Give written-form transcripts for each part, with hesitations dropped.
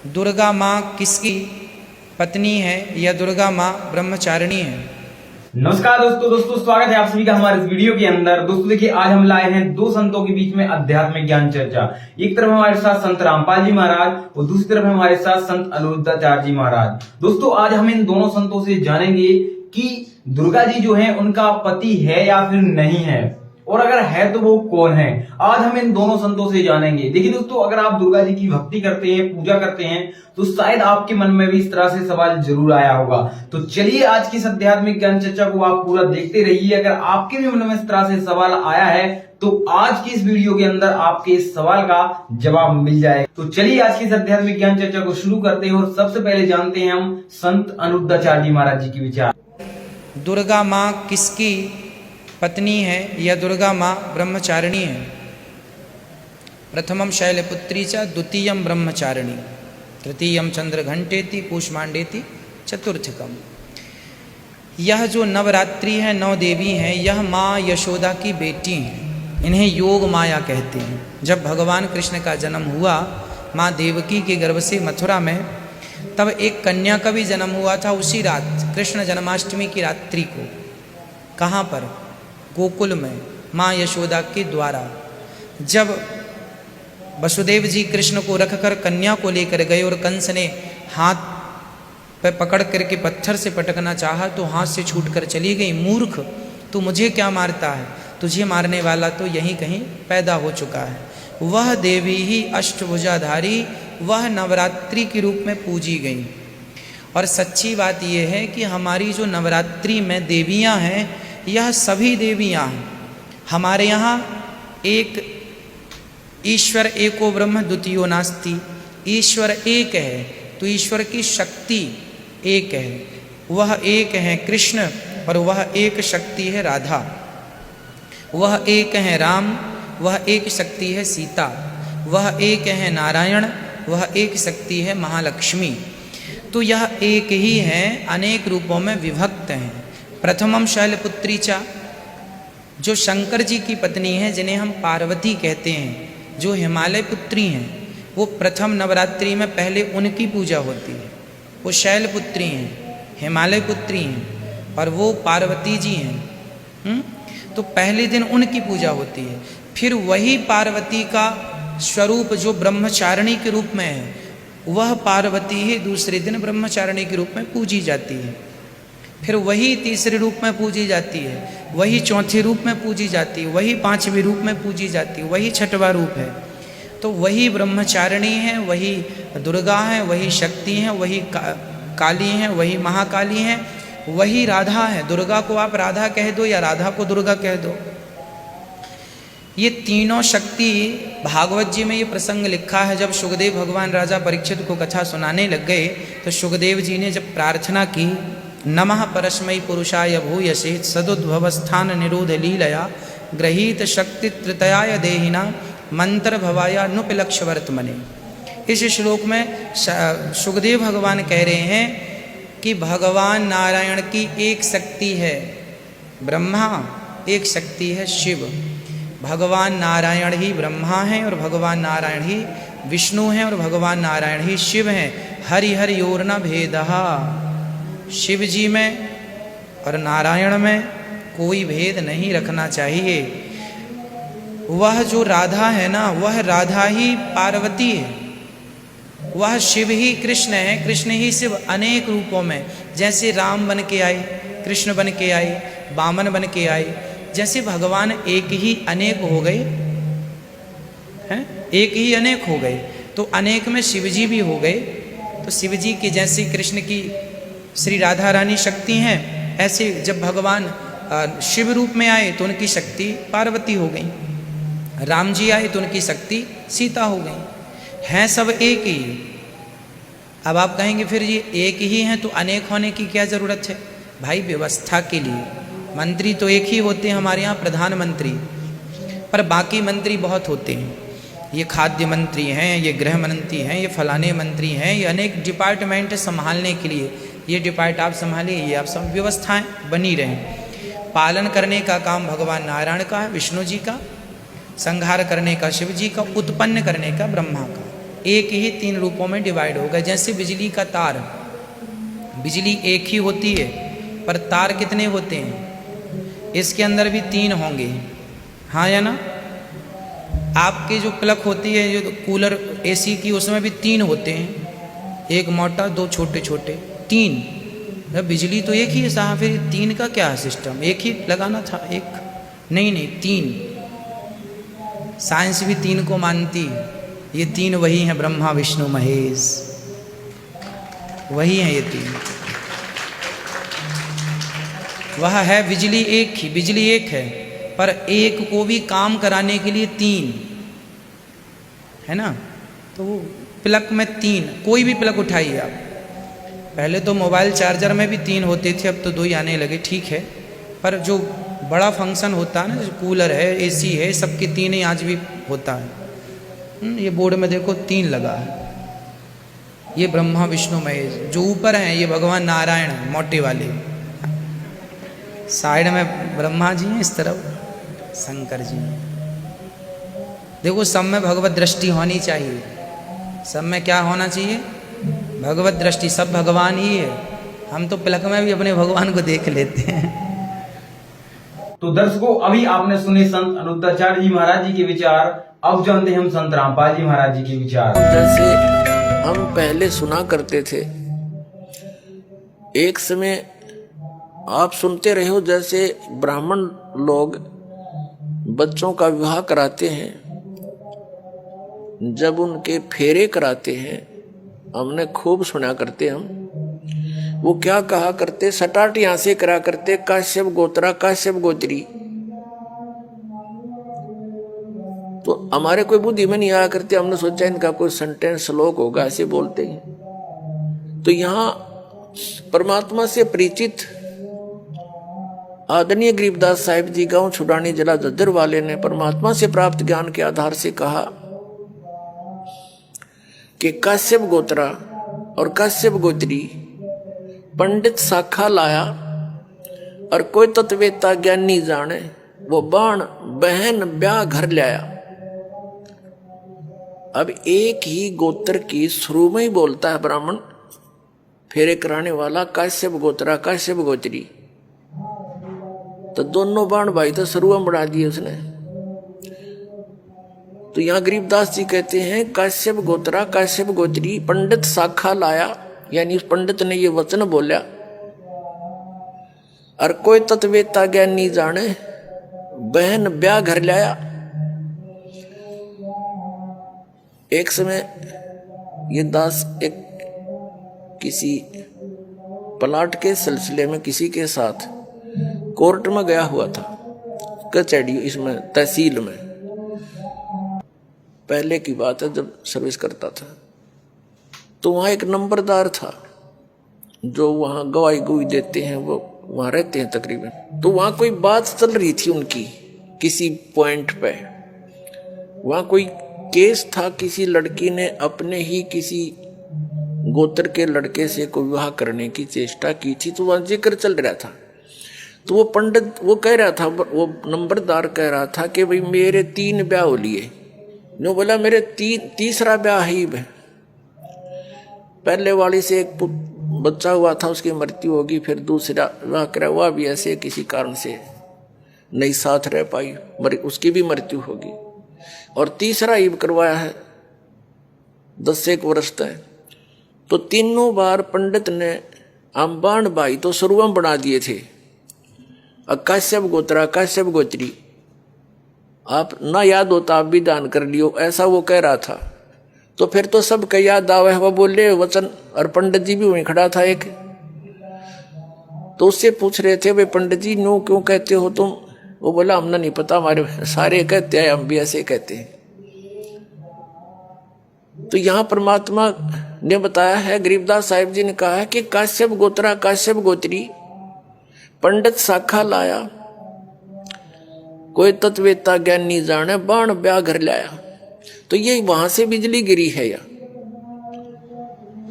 दुर्गा माँ किसकी पत्नी है या दुर्गा माँ ब्रह्मचारिणी है? नमस्कार दोस्तों स्वागत है आप सभी का हमारे इस वीडियो के अंदर। दोस्तों देखिए, आज हम लाए हैं दो संतों के बीच में आध्यात्मिक ज्ञान चर्चा। एक तरफ हमारे साथ संत रामपाल जी महाराज और दूसरी तरफ हमारे साथ संत अनिरुद्धाचार्य जी महाराज। दोस्तों आज हम इन दोनों संतों से जानेंगे कि दुर्गा जी जो है उनका पति है या फिर नहीं है, और अगर है तो वो कौन है। आज हम इन दोनों संतों से जानेंगे। देखिए दोस्तों, अगर आप दुर्गा जी की भक्ति करते हैं, पूजा करते हैं, तो शायद आपके मन में भी इस तरह से सवाल जरूर आया होगा। तो चलिए आज की इस आध्यात्मिक ज्ञान चर्चा को आप पूरा देखते रहिए। अगर आपके भी मन में इस तरह से सवाल आया है तो आज की इस वीडियो के अंदर आपके इस सवाल का जवाब मिल जाएगा। तो चलिए आज की इस आध्यात्मिक ज्ञान चर्चा को शुरू करते हैं और सबसे पहले जानते हैं हम संत अनिरुद्धाचार्य जी महाराज जी के विचार। दुर्गा माँ किसकी पत्नी है या दुर्गा माँ ब्रह्मचारिणी है? प्रथमम शैलपुत्री च द्वितीयम ब्रह्मचारिणी तृतीयम चंद्रघंटेति कूष्मांडेति चतुर्थकम। यह जो नवरात्रि है, नौ देवी हैं, यह माँ यशोदा की बेटी हैं। इन्हें योग माया कहते हैं। जब भगवान कृष्ण का जन्म हुआ माँ देवकी के गर्भ से मथुरा में, तब एक कन्या का भी जन्म हुआ था उसी रात, कृष्ण जन्माष्टमी की रात्रि को। कहाँ पर? गोकुल में, माँ यशोदा के द्वारा। जब वसुदेव जी कृष्ण को रखकर कन्या को लेकर गए और कंस ने हाथ पे पकड़ करके पत्थर से पटकना चाहा तो हाथ से छूटकर चली गई। मूर्ख, तू मुझे क्या मारता है? तुझे मारने वाला तो यहीं कहीं पैदा हो चुका है। वह देवी ही अष्टभुजाधारी, वह नवरात्रि के रूप में पूजी गई। और सच्ची बात यह है कि हमारी जो नवरात्रि में देवियां हैं, यह सभी देवियां हैं। हमारे यहाँ एक ईश्वर एको ब्रह्म द्वितीयो नास्ति, ईश्वर एक है तो ईश्वर की शक्ति एक है। वह एक है कृष्ण और वह एक शक्ति है राधा। वह एक है राम, वह एक शक्ति है सीता। वह एक है नारायण, वह एक शक्ति है महालक्ष्मी। तो यह एक ही है, अनेक रूपों में विभक्त हैं। प्रथमम शैलपुत्री चा, जो शंकर जी की पत्नी है, जिन्हें हम पार्वती कहते हैं, जो हिमालय पुत्री हैं, वो प्रथम नवरात्रि में पहले उनकी पूजा होती है। वो शैलपुत्री हैं, हिमालय पुत्री हैं और वो पार्वती जी हैं। तो पहले दिन उनकी पूजा होती है। फिर वही पार्वती का स्वरूप जो ब्रह्मचारिणी के रूप में है, वह पार्वती ही दूसरे दिन ब्रह्मचारिणी के रूप में पूजी जाती है। फिर वही तीसरे रूप में पूजी जाती है, वही चौथे रूप में पूजी जाती है, वही पांचवें रूप में पूजी जाती है, वही छठवां रूप है। तो वही ब्रह्मचारिणी है, वही दुर्गा है, वही शक्ति है, वही काली है, वही महाकाली है, वही राधा है। दुर्गा को आप राधा कह दो या राधा को दुर्गा कह दो। ये तीनों शक्ति, भागवत जी में ये प्रसंग लिखा है। जब सुखदेव भगवान राजा परीक्षित को कथा सुनाने लग गए तो सुखदेव जी ने जब प्रार्थना की, नमः परस्मै पुरुषाय भूयसे सदुद्भवस्थान निरोध लीलया गृहीत शक्ति तृतयाय देहिना मंत्र भवाया नुपलक्ष वर्तमने। इस श्लोक में सुखदेव भगवान कह रहे हैं कि भगवान नारायण की एक शक्ति है ब्रह्मा, एक शक्ति है शिव। भगवान नारायण ही ब्रह्मा हैं और भगवान नारायण ही विष्णु हैं और भगवान नारायण ही शिव हैं। हरि हरियोर्न भेदः, शिव जी में और नारायण में कोई भेद नहीं रखना चाहिए। वह जो राधा है ना, वह राधा ही पार्वती है, वह शिव ही कृष्ण है, कृष्ण ही शिव। अनेक रूपों में, जैसे राम बन के आए, कृष्ण बन के आए, वामन बन के आए, जैसे भगवान एक ही अनेक हो गए हैं, एक ही अनेक हो गए, तो अनेक में शिव जी भी हो गए। तो शिव जी की जैसे कृष्ण की श्री राधा रानी शक्ति हैं, ऐसे जब भगवान शिव रूप में आए तो उनकी शक्ति पार्वती हो गई। राम जी आए तो उनकी शक्ति सीता हो गई। हैं सब एक ही। अब आप कहेंगे फिर ये एक ही हैं तो अनेक होने की क्या ज़रूरत है? भाई व्यवस्था के लिए मंत्री तो एक ही होते हैं हमारे यहाँ, प्रधानमंत्री, पर बाकी मंत्री बहुत होते हैं। ये खाद्य मंत्री हैं, ये गृह मंत्री हैं, ये फलाने मंत्री हैं, ये अनेक डिपार्टमेंट संभालने के लिए। ये डिपार्ट आप संभालिए, ये आप सब व्यवस्थाएं बनी रहें। पालन करने का काम भगवान नारायण का है, विष्णु जी का, संहार करने का शिव जी का, उत्पन्न करने का ब्रह्मा का। एक ही 3 रूपों में डिवाइड होगा। जैसे बिजली का तार, बिजली एक ही होती है पर तार कितने होते हैं, इसके अंदर भी 3 होंगे, हाँ या ना। आपके जो प्लग होती है, जो कूलर एसी की, उसमें भी 3 होते हैं, एक मोटा 2 छोटे छोटे, 3। बिजली तो एक ही है साहब, फिर 3 का क्या सिस्टम, एक ही लगाना था, एक नहीं 3। साइंस भी 3 को मानती है। ये 3 वही हैं, ब्रह्मा विष्णु महेश, वही हैं ये 3। वह है बिजली एक ही, बिजली एक है पर एक को भी काम कराने के लिए 3 है ना। तो वो प्लग में 3, कोई भी प्लग उठाइए आप। पहले तो मोबाइल चार्जर में भी 3 होते थे, अब तो 2 ही आने लगे, ठीक है। पर जो बड़ा फंक्शन होता है ना, जैसे कूलर है, एसी है, सबके 3 ही आज भी होता है। ये बोर्ड में देखो 3 लगा है। ये ब्रह्मा विष्णु महेश, जो ऊपर हैं ये भगवान नारायण हैं, मोटे वाले। साइड में ब्रह्मा जी हैं, इस तरफ शंकर जी हैं। देखो सब में भगवत दृष्टि होनी चाहिए, सब में क्या होना चाहिए, भगवत दृष्टि। सब भगवान ही है। हम तो प्लग में भी अपने भगवान को देख लेते हैं। तो दर्शकों, अभी आपने सुने संत अनिरुद्धाचार्य जी महाराज जी के विचार। अब जानते हैं हम संत रामपाल जी महाराज जी के विचार। जैसे हम पहले सुना करते थे, एक समय आप सुनते रहे हो, जैसे ब्राह्मण लोग बच्चों का विवाह कराते हैं, जब उनके फेरे कराते हैं, हमने खूब सुना करते हम। वो क्या कहा करते, सटाट यहां से करा करते, काश्यप गोत्रा काश्यप गोत्री। तो हमारे कोई बुद्धि में नहीं आया करते, हमने सोचा इनका कोई सेंटेंस श्लोक होगा, ऐसे बोलते हैं। तो यहां परमात्मा से परिचित आदरणीय गरीबदास साहिब जी, गांव छुड़ानी, जिला झज्जर वाले ने परमात्मा से प्राप्त ज्ञान के आधार से कहा कि काश्यप गोत्रा और काश्यप गोत्री पंडित शाखा लाया, और कोई तत्वेता ज्ञानी जाने, वो बाण बहन ब्याह घर लाया। अब एक ही गोत्र की शुरू में ही बोलता है ब्राह्मण फेरे कराने वाला, काश्यप गोत्रा काश्यप गोत्री। तो दोनों बाण भाई तो शुरू में बढ़ा दिए उसने। तो यहां गरीबदास जी कहते हैं, काश्यप गोत्रा काश्यप गोत्री पंडित शाखा लाया, यानी उस पंडित ने ये वचन बोला, और कोई तत्वेता ज्ञानी जाने, बहन ब्याह घर लाया। एक समय ये दास एक किसी प्लाट के सिलसिले में किसी के साथ कोर्ट में गया हुआ था, कचहरी, इसमें तहसील में। पहले की बात है, जब सर्विस करता था। तो वहाँ एक नंबरदार था, जो वहाँ गवाही गुई देते हैं, वो वहाँ रहते हैं तकरीबन। तो वहाँ कोई बात चल रही थी उनकी किसी पॉइंट पे। वहाँ कोई केस था, किसी लड़की ने अपने ही किसी गोत्र के लड़के से कोई विवाह करने की चेष्टा की थी, तो वहाँ जिक्र चल रहा था। तो वो पंडित वो कह रहा था, वो नंबरदार कह रहा था कि भाई मेरे 3 ब्याह हो लिए। नो बोला मेरे तीसरा ब्याह ही है। पहले वाली से एक बच्चा हुआ था, उसकी मृत्यु होगी, फिर दूसरा विवाह करा, हुआ भी ऐसे किसी कारण से नहीं साथ रह पाई, उसकी भी मृत्यु होगी। और तीसरा ईब करवाया है 10 वर्ष तक। तो तीनों बार पंडित ने अंबान भाई तो शुरू में बना दिए थे, काश्यप गोत्रा काश्यप गोत्री। आप ना याद होता आप भी दान कर लियो, ऐसा वो कह रहा था। तो फिर तो सब का याद आवे, वो बोले वचन। और पंडित जी भी वहीं खड़ा था एक, तो उससे पूछ रहे थे, वे पंडित जी नो क्यों कहते हो तुम? वो बोला हमने नहीं पता, हमारे सारे कहते हैं, हम भी ऐसे कहते हैं। तो यहां परमात्मा ने बताया है, गरीबदास साहिब जी ने कहा है कि काश्यप गोत्रा काश्यप गोत्री पंडित शाखा लाया, कोई तत्वेता ज्ञानी जाने, बाण ब्याह घर लाया। तो ये वहां से बिजली गिरी है। या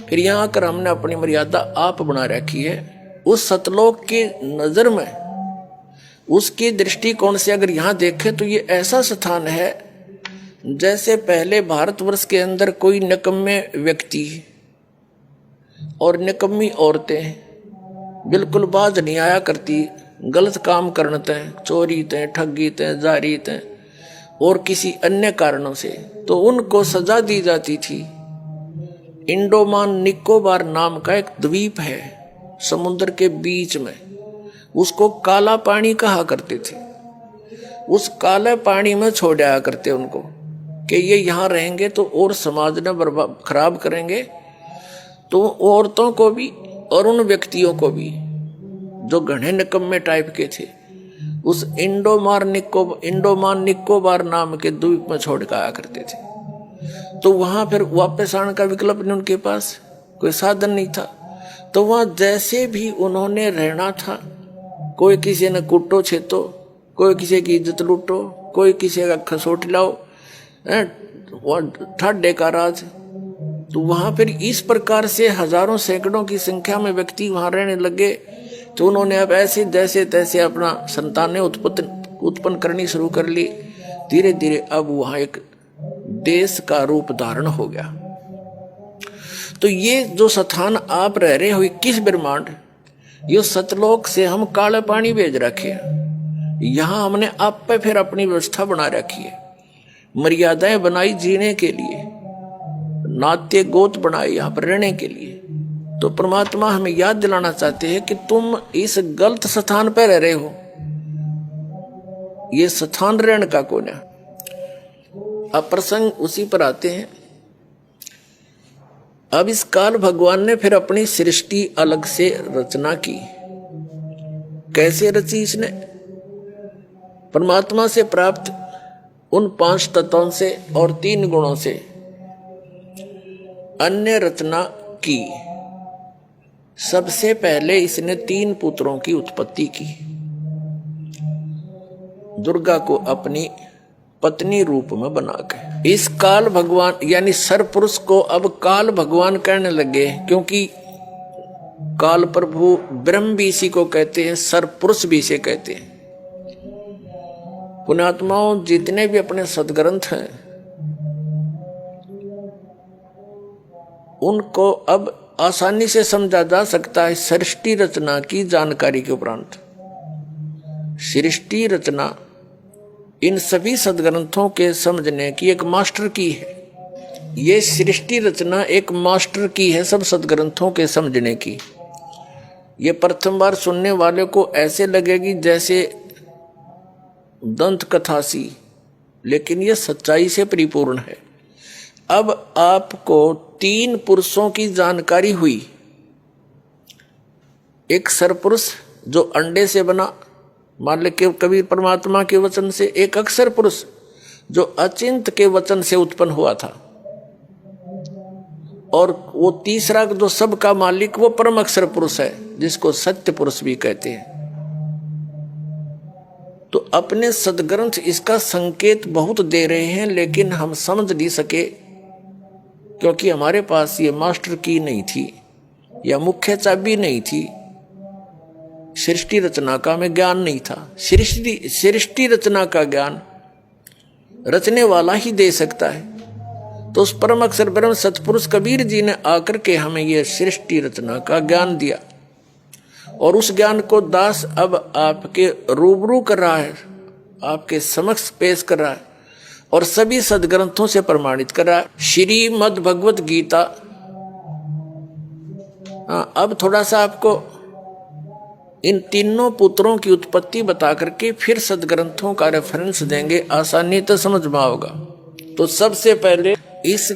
फिर यहां आकर हमने अपनी मर्यादा आप बना रखी है। उस सतलोक की नजर में, उसके दृष्टिकोण से अगर यहां देखें तो ये ऐसा स्थान है जैसे पहले भारतवर्ष के अंदर कोई निकम्मे व्यक्ति और निकम्मी औरतें बिल्कुल बाज नहीं आया करती, गलत काम करने तय, चोरी तय, ठगी तय, जारी तय और किसी अन्य कारणों से, तो उनको सजा दी जाती थी। इंडोमान निकोबार नाम का एक द्वीप है समुद्र के बीच में, उसको काला पानी कहा करते थे। उस काले पानी में छोड़ आया करते उनको कि ये यहाँ रहेंगे तो और समाज ने बर्बाद खराब करेंगे, तो औरतों को भी और उन व्यक्तियों को भी जो घने निकम्मे टाइप के थे उस इंडोमान निकोबार नाम के द्वीप में छोड़ कर आया करते थे। तो वहां फिर वापस आने का विकल्प नहीं, उनके पास कोई साधन नहीं था। तो वहां जैसे भी उन्होंने रहना था, कोई किसी ने कुटो छेतो, कोई किसी की इज्जत लूटो, कोई किसी का खसोट लाओ, ठाडे का राज। तो वहां फिर इस प्रकार से हजारों सैकड़ों की संख्या में व्यक्ति वहां रहने लगे। तो उन्होंने अब ऐसे जैसे तैसे अपना संतानें उत्पन्न करनी शुरू कर ली। धीरे धीरे अब वहां एक देश का रूप धारण हो गया। तो ये जो स्थान आप रह रहे हो, 21 ब्रह्मांड, ये सतलोक से हम काले पानी भेज रखे हैं। यहां हमने आप पे फिर अपनी व्यवस्था बना रखी है, मर्यादाएं बनाई जीने के लिए, नाते गोत बनाए यहां पर रहने के लिए। तो परमात्मा हमें याद दिलाना चाहते हैं कि तुम इस गलत स्थान पर रह रहे हो, ये स्थान रहने का कौन है। अब प्रसंग उसी पर आते हैं। अब इस काल भगवान ने फिर अपनी सृष्टि अलग से रचना की। कैसे रची इसने? परमात्मा से प्राप्त उन 5 तत्वों से और 3 गुणों से अन्य रचना की। सबसे पहले इसने 3 पुत्रों की उत्पत्ति की। दुर्गा को अपनी पत्नी रूप में बनाकर इस काल भगवान यानी सरपुरुष को अब काल भगवान कहने लगे, क्योंकि काल प्रभु ब्रह्म भी इसी को कहते हैं, सरपुरुष भी इसे कहते हैं। पुण्यात्माओं, जितने भी अपने सदग्रंथ हैं उनको अब आसानी से समझा जा सकता है सृष्टि रचना की जानकारी के उपरांत। सृष्टि रचना इन सभी सदग्रंथों के समझने की एक मास्टर की है। ये सृष्टि रचना एक मास्टर की है सब सदग्रंथों के समझने की। ये प्रथम बार सुनने वाले को ऐसे लगेगी जैसे दंत कथा सी, लेकिन यह सच्चाई से परिपूर्ण है। अब आपको 3 पुरुषों की जानकारी हुई। एक सरपुरुष जो अंडे से बना, मान ले के कबीर परमात्मा के वचन से, एक अक्षर पुरुष जो अचिंत के वचन से उत्पन्न हुआ था, और वो तीसरा जो सबका मालिक वो परम अक्षर पुरुष है जिसको सत्य पुरुष भी कहते हैं। तो अपने सदग्रंथ इसका संकेत बहुत दे रहे हैं, लेकिन हम समझ नहीं सके क्योंकि हमारे पास ये मास्टर की नहीं थी या मुख्य चाबी नहीं थी। सृष्टि रचना का हमें ज्ञान नहीं था। सृष्टि रचना का ज्ञान रचने वाला ही दे सकता है। तो उस परम अक्षर ब्रह्म सतपुरुष कबीर जी ने आकर के हमें यह सृष्टि रचना का ज्ञान दिया, और उस ज्ञान को दास अब आपके रूबरू कर रहा है, आपके समक्ष पेश कर रहा है और सभी सदग्रंथों से प्रमाणित कर रहा है। श्रीमद् भगवत गीता। अब थोड़ा सा आपको इन तीनों पुत्रों की उत्पत्ति बता करके फिर सदग्रंथों का रेफरेंस देंगे, आसानी तो समझ में आओगा। तो सबसे पहले इस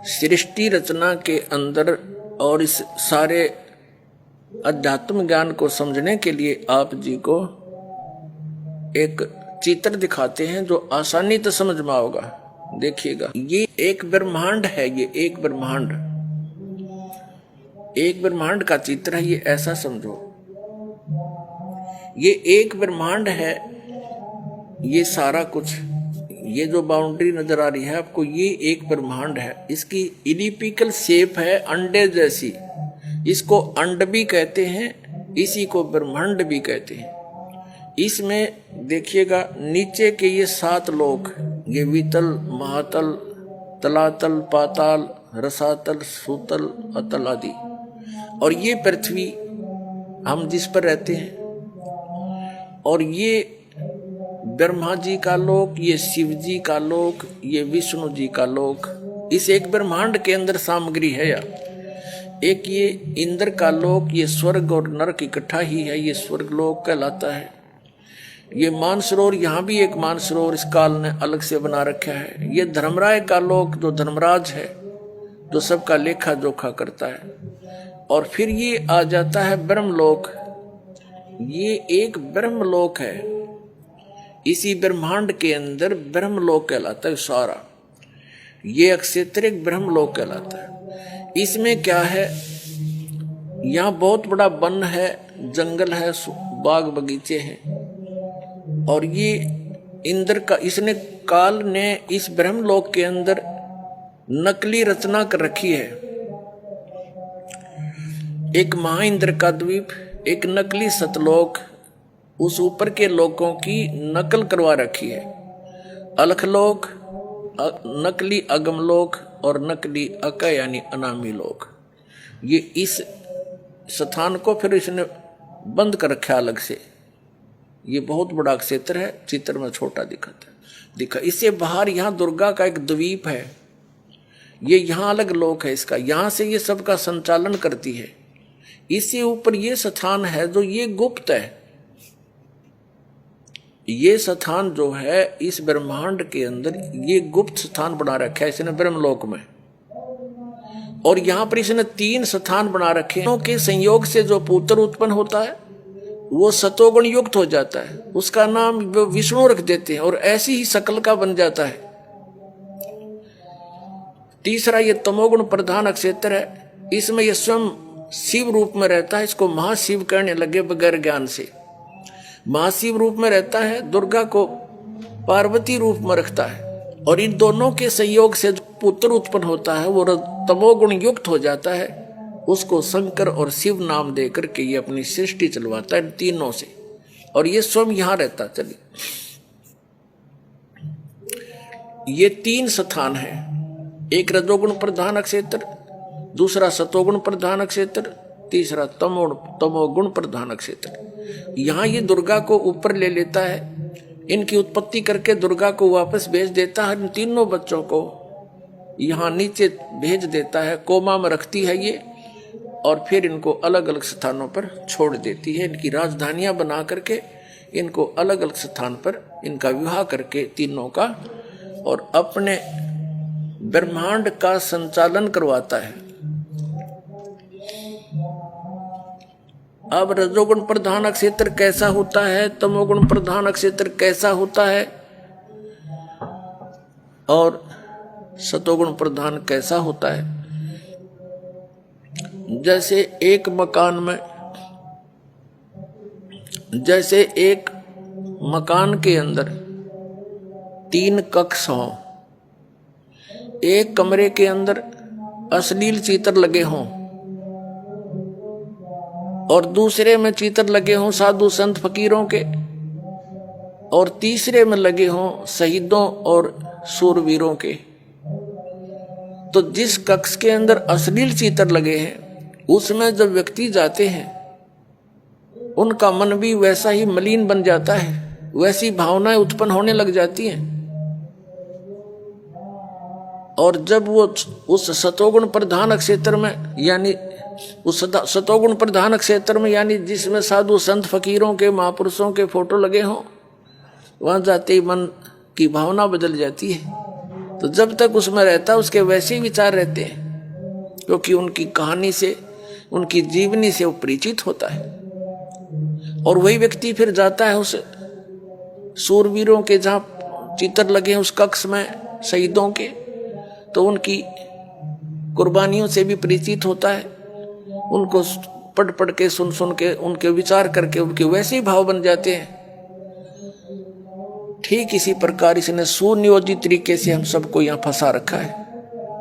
सृष्टि रचना के अंदर और इस सारे अध्यात्म ज्ञान को समझने के लिए आप जी को एक चित्र दिखाते हैं जो आसानी तो समझ में आओगा। देखिएगा, ये एक ब्रह्मांड है, ये एक ब्रह्मांड का चित्र है। ये ऐसा समझो, ये एक ब्रह्मांड है। ये सारा कुछ, ये जो बाउंड्री नजर आ रही है आपको, ये एक ब्रह्मांड है। इसकी इलिप्टिकल शेप है अंडे जैसी, इसको अंड भी कहते हैं, इसी को ब्रह्मांड भी कहते हैं। इसमें देखिएगा नीचे के ये 7 लोक ये वितल, महातल, तलातल, पाताल, रसातल, सूतल, अतल आदि। और ये पृथ्वी हम जिस पर रहते हैं, और ये ब्रह्मा जी का लोक, ये शिव जी का लोक, ये विष्णु जी का लोक, इस एक ब्रह्मांड के अंदर सामग्री है। या एक ये इंद्र का लोक, ये स्वर्ग और नरक इकट्ठा ही है, ये स्वर्ग लोक कहलाता है। ये मानसरोवर, यहाँ भी एक मानसरोवर इस काल ने अलग से बना रखा है। ये धर्मराय का लोक, जो धर्मराज है, जो सबका लेखा जोखा करता है। और फिर ये आ जाता है ब्रह्मलोक। ये एक ब्रह्मलोक है, इसी ब्रह्मांड के अंदर ब्रह्मलोक कहलाता है सारा। ये अक्षेत्र एक ब्रह्मलोक कहलाता है। इसमें क्या है, यहाँ बहुत बड़ा वन है, जंगल है, बाग बगीचे हैं। और ये इंद्र का, इसने काल ने इस ब्रह्मलोक के अंदर नकली रचना कर रखी है। एक महाइंद्र का द्वीप, एक नकली सतलोक, उस ऊपर के लोकों की नकल करवा रखी है। अलखलोक, नकली अगमलोक और नकली अक यानी अनामी लोक। ये इस स्थान को फिर इसने बंद कर रखा अलग से। ये बहुत बड़ा क्षेत्र है, चित्र में छोटा दिखा। इससे बाहर यहाँ दुर्गा का एक द्वीप है, ये यहाँ अलग लोक है इसका, यहाँ से ये सबका संचालन करती है। इससे ऊपर ये स्थान है जो ये गुप्त है। ये स्थान जो है इस ब्रह्मांड के अंदर ये गुप्त स्थान बना रखा है इसने ब्रह्मलोक में। और यहाँ पर इसने 3 स्थान बना रखे हैं के संयोग से जो पुत्र उत्पन्न होता है वो सतोगुण युक्त हो जाता है, उसका नाम विष्णु रख देते हैं और ऐसी ही शकल का बन जाता है। तीसरा ये तमोगुण प्रधान क्षेत्र है, इसमें ये स्वयं शिव रूप में रहता है। इसको महाशिव कहने लगे बगैर ज्ञान से। महाशिव रूप में रहता है, दुर्गा को पार्वती रूप में रखता है। और इन दोनों के संयोग से जो पुत्र उत्पन्न होता है वो तमोगुण युक्त हो जाता है। उसको शंकर और शिव नाम दे करके ये अपनी सृष्टि चलवाता है तीनों से। और ये स्वयं यहां रहता। चलिए, ये 3 स्थान है, एक रजोगुण प्रधान क्षेत्र, दूसरा सतोगुण प्रधान क्षेत्र, तीसरा तमोगुण प्रधान क्षेत्र। यहाँ ये दुर्गा को ऊपर ले लेता है, इनकी उत्पत्ति करके दुर्गा को वापस भेज देता है। इन तीनों बच्चों को यहाँ नीचे भेज देता है, कोमा में रखती है ये, और फिर इनको अलग अलग स्थानों पर छोड़ देती है। इनकी राजधानियां बना करके इनको अलग अलग स्थान पर इनका विवाह करके तीनों का, और अपने ब्रह्मांड का संचालन करवाता है। अब रजोगुण प्रधान क्षेत्र कैसा होता है, तमोगुण प्रधान क्षेत्र कैसा होता है, और सतोगुण प्रधान कैसा होता है। जैसे एक मकान के अंदर 3 कक्ष हों, एक कमरे के अंदर अश्लील चित्र लगे हों और दूसरे में चित्र लगे हों साधु संत फकीरों के, और तीसरे में लगे हों शहीदों और शूरवीरों के। तो जिस कक्ष के अंदर अश्लील चित्र लगे हैं उसमें जब व्यक्ति जाते हैं उनका मन भी वैसा ही मलिन बन जाता है, वैसी भावनाएं उत्पन्न होने लग जाती हैं। और जब वो उस सतोगुण प्रधान क्षेत्र में, यानी उस सतोगुण प्रधान क्षेत्र में, यानी जिसमें साधु संत फकीरों के महापुरुषों के फोटो लगे हों, वहां जाते ही मन की भावना बदल जाती है। तो जब तक उसमें रहता उसके वैसे ही विचार रहते हैं, क्योंकि उनकी कहानी से, उनकी जीवनी से वो परिचित होता है। और वही व्यक्ति फिर जाता है उस शूरवीरों के जहाँ चित्र लगे हैं उस कक्ष में, शहीदों के, तो उनकी कुर्बानियों से भी परिचित होता है। उनको पढ़ के सुन के उनके विचार करके उनके वैसे ही भाव बन जाते हैं। ठीक इसी प्रकार इसने सुनियोजित तरीके से हम सबको यहाँ फंसा रखा है।